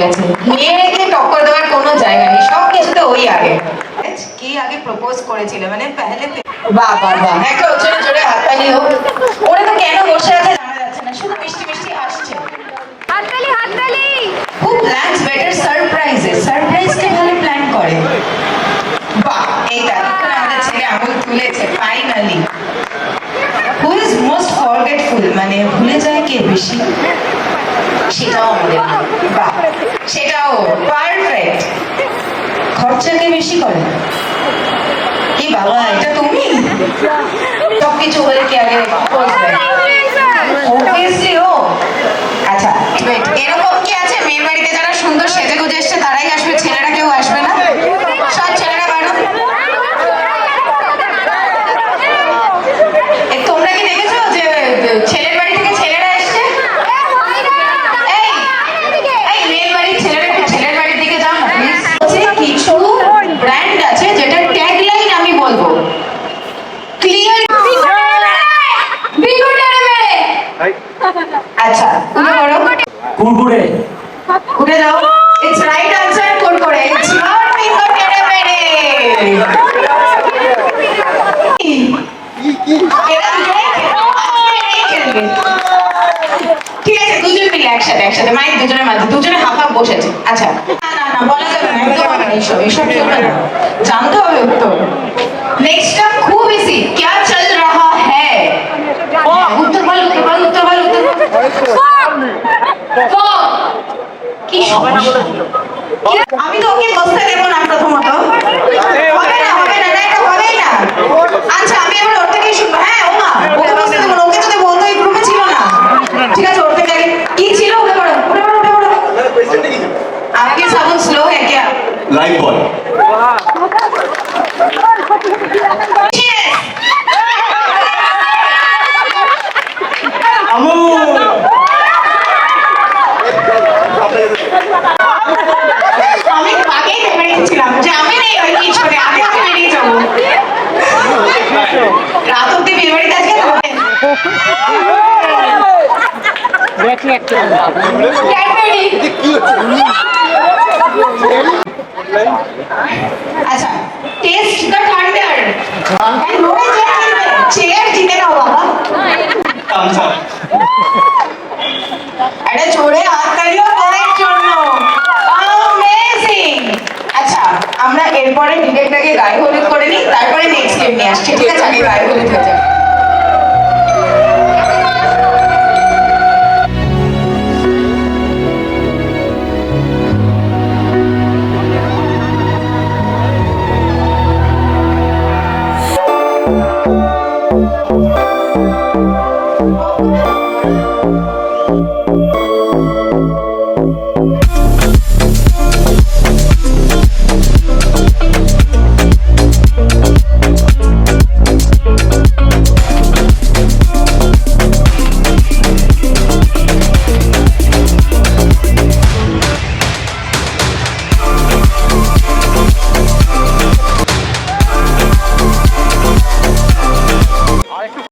গেছে, মেয়েকে টক্কর দেওয়ার কোনো জায়গা নেই, সব কিছুতে ওই আগে। কি আগে প্রপোজ করেছিল মানে পেহলে বাহ বাহ বাহ, একটা জোরে জোরে হাততালি হোক। ওরা তো কেন বসে আছে জানা যাচ্ছে না, শুধু মিষ্টি মিষ্টি হাসছে। হাততালি হাততালি। হু প্ল্যানস বেটার সারপ্রাইজেস, সারপ্রাইজ কে ভালো প্ল্যান করে। বাহ, এইটা আমাদের ছেলে আঙুল তুলেছে finally. Who is most forgetful, মানে ভুলে যায় কে বেশি, সেটাও আমাদের। বাহ, সেটাও পারফেক্ট। খরচা কে বেশি করে? কি বাবা, এটা তুমি? সবকিছু হলে কি আগে অবভিয়াসলি ও। আচ্ছা ওয়েট, এরকম কি আছে মেয়ের বাড়িতে যারা সুন্দর সেজে গুজে এসছে তারাই আসবে, ছেলেরা কেউ আসবে না? সব ছেলেরা বাড়ো। তোমরা কি দেখেছো যে ছেলের বাড়ি থেকে ছেলেরা এসছে? এই মেয়ের বাড়ির ছেলেরা একটু ছেলের বাড়ির দিকে যাও না প্লিজ। কিছু ব্র্যান্ড আছে যেটা ট্যাগলাইন আমি বলবো ক্লিয়ার। আচ্ছা উঠে পড়ো, কুরকুরে উঠে যাও। It's right answer, Kurkure. It's not bingo Tedhe Medhe. এরা দুজনেই খেলবে। ঠিক আছে, দুজন মিলে একসাথে একসাথে মাইক দুজনের মাঝে, দুজনে হাফ হাফ বসেছে। আচ্ছা না না না, বলা যাবে না, একদম হবে না, এইসব এইসব চলবে না, জানতে হবে তো। নেক্সটটা খুব ইজি, क्या चल रहा है? উত্তর বল উত্তর বল উত্তর বল উত্তর বল। কি সমস্যা? আমি তো ওকে বসতে দেবো না প্রথমত। হবে না হবে না, এটা হবেই না। আচ্ছা আমি এবার ওর থেকেই শুনবো। হ্যাঁ ওমা, ওকে বসতে দেবো না, ওকে যদি বলতো এই গ্রুপে ছিল না। ঠিক আছে, ওর থেকে কি ছিল? উঠে পড়ো উঠে পড়ো উঠে পড়ো। आपके साबुन स्लो है क्या? লাইফ বয় আমু আমি আগেই ভেবে রেখেছিলাম যে আমি নেই ওই পিছনে, আগে আমি বেরিয়ে যাবো। রাত অব্দি বিয়ে বাড়িতে আজকে থাকবে। ক্যাডবেরি। আচ্ছা, taste the thunder and no chair জিতে নাও বাবা। আনসার এটা জোরে হাততালিও করার জন্য অ্যামেজিং। আচ্ছা আমরা এরপরে ডিরেক্টটাকে গায়ে হলুদ করে নিই, তারপরে নেক্সট গেম নিয়ে আসছি। ঠিক আছে, আগে গায়ে হলুদ হয়ে যায়।